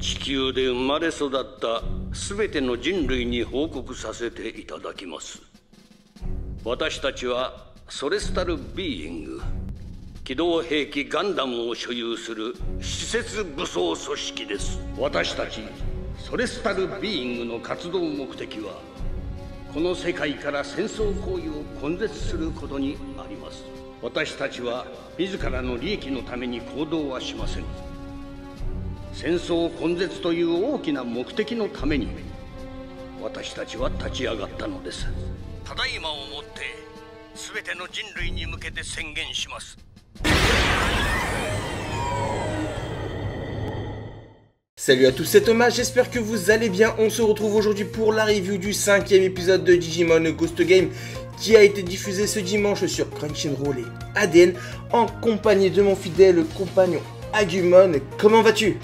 地球で生まれ育った全ての人類に報告させていただきます。私たちはソレスタルビーイング、機動兵器ガンダムを所有する施設武装組織です。私たちソレスタルビーイングの活動目的は、この世界から戦争行為を根絶することにあります。私たちは自らの利益のために行動はしません。戦争根絶という大きな目的のために私たちは立ち上がったのです。ただいまをもって全ての人類に向けて宣言します。Salut à tous, c'est Thomas, j'espère que vous allez bien. On se retrouve aujourd'hui pour la review du 5e épisode de Digimon Ghost Game qui a été diffusé ce dimanche sur Crunchyroll et ADN en compagnie de mon fidèle compagnon Agumon. Comment vas-tu?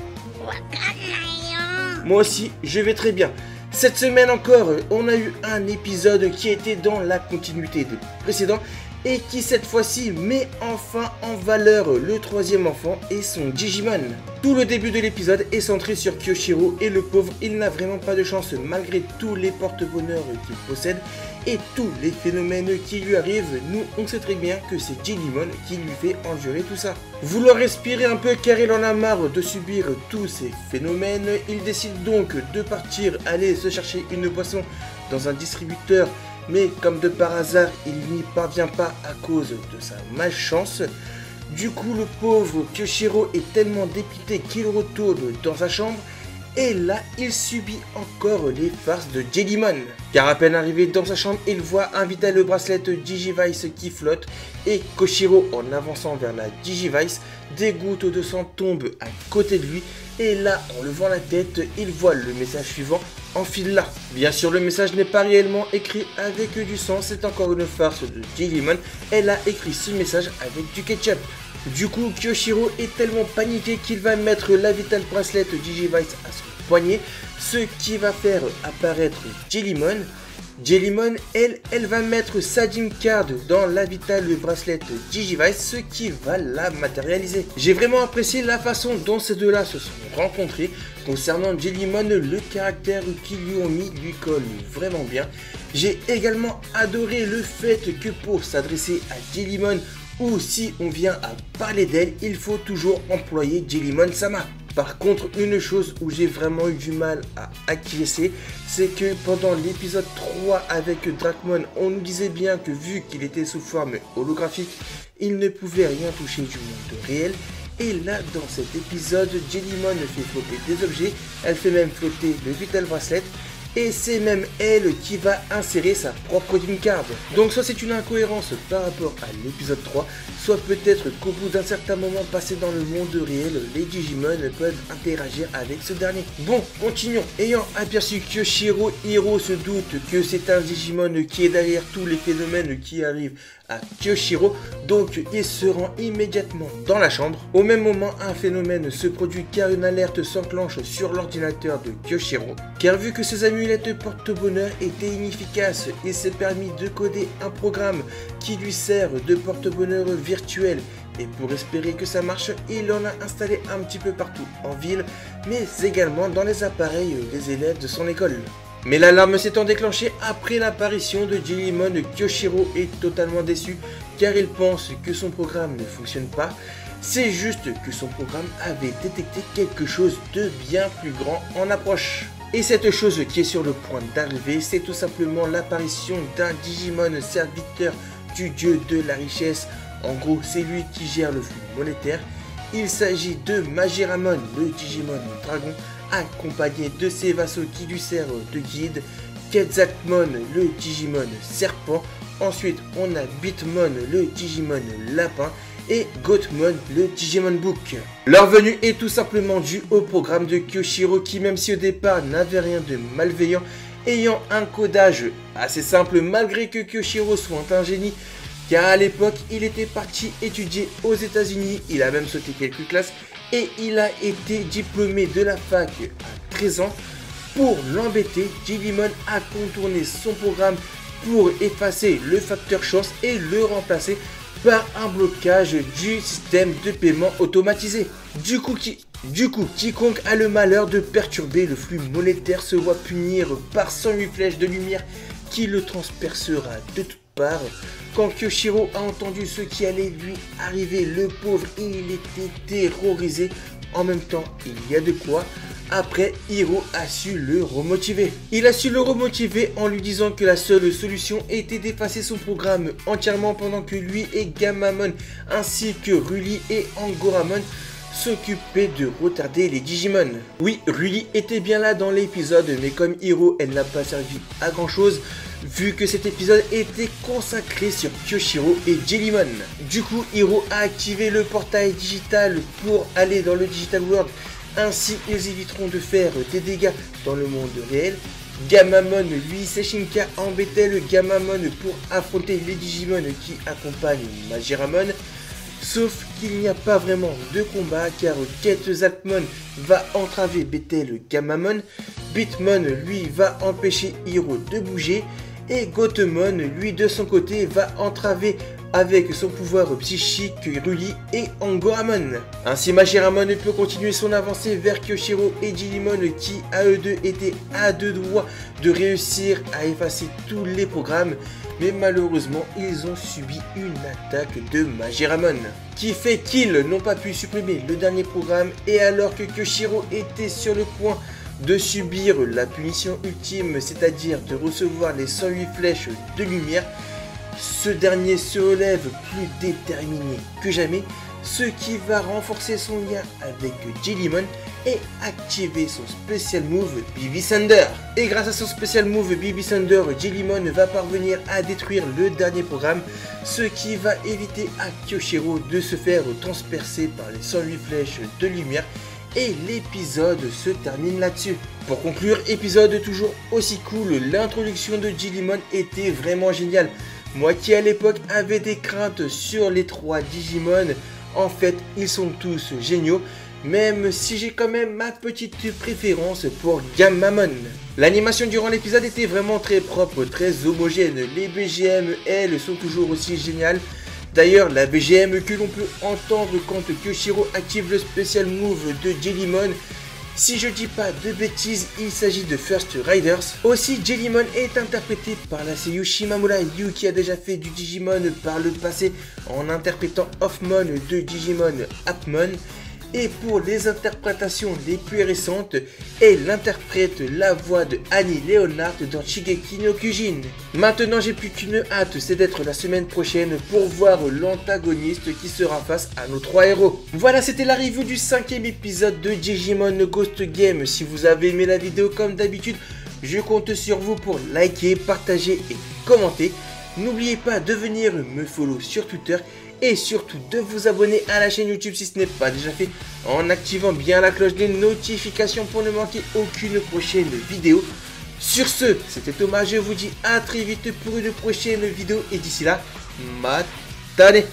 Moi aussi, je vais très bien. Cette semaine encore, on a eu un épisode qui était dans la continuité du précédent et qui cette fois-ci met enfin en valeur le troisième enfant et son Digimon. Tout le début de l'épisode est centré sur Kyoshiro et le pauvre, il n'a vraiment pas de chance malgré tous les porte-bonheurs qu'il possède et tous les phénomènes qui lui arrivent. Nous, on sait très bien que c'est Digimon qui lui fait endurer tout ça. Vouloir respirer un peu car il en a marre de subir tous ces phénomènes, il décide donc de partir aller se chercher une boisson dans un distributeur. Mais comme de par hasard, il n'y parvient pas à cause de sa malchance. Du coup, le pauvre Kyoshiro est tellement dépité qu'il retourne dans sa chambre. Et là, il subit encore les farces de Digimon. Car à peine arrivé dans sa chambre, il voit un Vital Bracelet Digivice qui flotte. Et Kyoshiro, en avançant vers la Digivice, des gouttes de sang tombent à côté de lui. Et là, en levant la tête, il voit le message suivant: enfile-la. Bien sûr, le message n'est pas réellement écrit avec du sang, c'est encore une farce de Digimon. Elle a écrit ce message avec du ketchup. Du coup, Kyoshiro est tellement paniqué qu'il va mettre la Vital Bracelet Digivice à son poignet, ce qui va faire apparaître Jellimon. Jellimon, elle va mettre sa Gym Card dans la Vital Bracelet Digivice, ce qui va la matérialiser. J'ai vraiment apprécié la façon dont ces deux-là se sont rencontrés. Concernant Jellimon, le caractère qu'ils lui ont mis lui colle vraiment bien. J'ai également adoré le fait que pour s'adresser à Jellimon, ou si on vient à parler d'elle, il faut toujours employer Jellimon-sama. Par contre, une chose où j'ai vraiment eu du mal à acquiescer, c'est que pendant l'épisode 3 avec Dracmon, on nous disait bien que vu qu'il était sous forme holographique, il ne pouvait rien toucher du monde réel. Et là, dans cet épisode, Jellimon fait flotter des objets, elle fait même flotter le Vital Bracelet, et c'est même elle qui va insérer sa propre Gym Card. Donc soit c'est une incohérence par rapport à l'épisode 3, soit peut-être qu'au bout d'un certain moment passé dans le monde réel, les Digimon peuvent interagir avec ce dernier. Bon, continuons. Ayant aperçu Kyoshiro, Hiro se doute que c'est un Digimon qui est derrière tous les phénomènes qui arrivent à Kyoshiro, donc il se rend immédiatement dans la chambre. Au même moment, un phénomène se produit car une alerte s'enclenche sur l'ordinateur de Kyoshiro. Car vu que ses amulettes porte-bonheur étaient inefficaces, il s'est permis de coder un programme qui lui sert de porte-bonheur virtuel. Et pour espérer que ça marche, il en a installé un petit peu partout en ville, mais également dans les appareils des élèves de son école. Mais l'alarme s'étant déclenchée après l'apparition de Jellimon, Kyoshiro est totalement déçu car il pense que son programme ne fonctionne pas. C'est juste que son programme avait détecté quelque chose de bien plus grand en approche. Et cette chose qui est sur le point d'arriver, c'est tout simplement l'apparition d'un Digimon serviteur du dieu de la richesse. En gros, c'est lui qui gère le flux monétaire. Il s'agit de Majiramon, le Digimon dragon, accompagné de ses vassaux qui lui servent de guide, Quetzalmon, le Digimon serpent, ensuite on a Bitmon, le Digimon lapin, et Goatmon, le Digimon bouc. Leur venue est tout simplement due au programme de Kyoshiro qui, même si au départ n'avait rien de malveillant, ayant un codage assez simple malgré que Kyoshiro soit un génie, car à l'époque il était parti étudier aux États-Unis, il a même sauté quelques classes et il a été diplômé de la fac à 13 ans. Pour l'embêter, Jellimon a contourné son programme pour effacer le facteur chance et le remplacer par un blocage du système de paiement automatisé. Du coup, Du coup, quiconque a le malheur de perturber le flux monétaire se voit punir par 108 flèches de lumière qui le transpercera de toutes parts. Quand Kyoshiro a entendu ce qui allait lui arriver, le pauvre, il était terrorisé. En même temps, il y a de quoi. Après, Hiro a su le remotiver. Il a su le remotiver en lui disant que la seule solution était d'effacer son programme entièrement pendant que lui et Gammamon ainsi que Ruli et Angoramon s'occupaient de retarder les Digimon. Oui, Ruli était bien là dans l'épisode, mais comme Hiro, elle n'a pas servi à grand chose vu que cet épisode était consacré sur Kyoshiro et Jellymon. Du coup, Hiro a activé le portail digital pour aller dans le Digital World. Ainsi, ils éviteront de faire des dégâts dans le monde réel. Gammamon, lui, Seshinka embêtait le Gammamon pour affronter les Digimon qui accompagnent Majiramon. Sauf qu'il n'y a pas vraiment de combat car Quetzalmon va entraver Bethel Gammamon. Bitmon, lui, va empêcher Hiro de bouger. Et Gotemon, lui, de son côté, va entraver avec son pouvoir psychique Ruli et Angoramon. Ainsi, Majiramon peut continuer son avancée vers Kyoshiro et Jellymon qui, à eux deux, étaient à deux doigts de réussir à effacer tous les programmes. Mais malheureusement, ils ont subi une attaque de Majiramon qui fait qu'ils n'ont pas pu supprimer le dernier programme. Et alors que Kyoshiro était sur le point de subir la punition ultime, c'est-à-dire de recevoir les 108 flèches de lumière, ce dernier se relève plus déterminé que jamais, ce qui va renforcer son lien avec Jellymon et activer son spécial move BB Thunder. Et grâce à son spécial move BB Thunder, Jellymon va parvenir à détruire le dernier programme, ce qui va éviter à Kyoshiro de se faire transpercer par les 108 flèches de lumière. Et l'épisode se termine là-dessus. Pour conclure, épisode toujours aussi cool, l'introduction de Jellymon était vraiment géniale. Moi qui à l'époque avait des craintes sur les 3 Digimon, en fait ils sont tous géniaux, même si j'ai quand même ma petite préférence pour Gammamon. L'animation durant l'épisode était vraiment très propre, très homogène, les BGM elles sont toujours aussi géniales. D'ailleurs, la BGM que l'on peut entendre quand Kyoshiro active le spécial move de Jellymon, si je dis pas de bêtises, il s'agit de First Riders. Aussi, Jellymon est interprété par la seiyuu Shimamura Yu qui a déjà fait du Digimon par le passé en interprétant Offmon de Digimon Appmon. Et pour les interprétations les plus récentes, elle interprète la voix de Annie Leonhardt dans Shingeki no Kyojin. Maintenant j'ai plus qu'une hâte, c'est d'être la semaine prochaine pour voir l'antagoniste qui sera face à nos 3 héros. Voilà, c'était la review du 5e épisode de Digimon Ghost Game. Si vous avez aimé la vidéo comme d'habitude, je compte sur vous pour liker, partager et commenter. N'oubliez pas de venir me follow sur Twitter. Et surtout de vous abonner à la chaîne YouTube si ce n'est pas déjà fait en activant bien la cloche des notifications pour ne manquer aucune prochaine vidéo. Sur ce, c'était Thomas, je vous dis à très vite pour une prochaine vidéo et d'ici là, matane.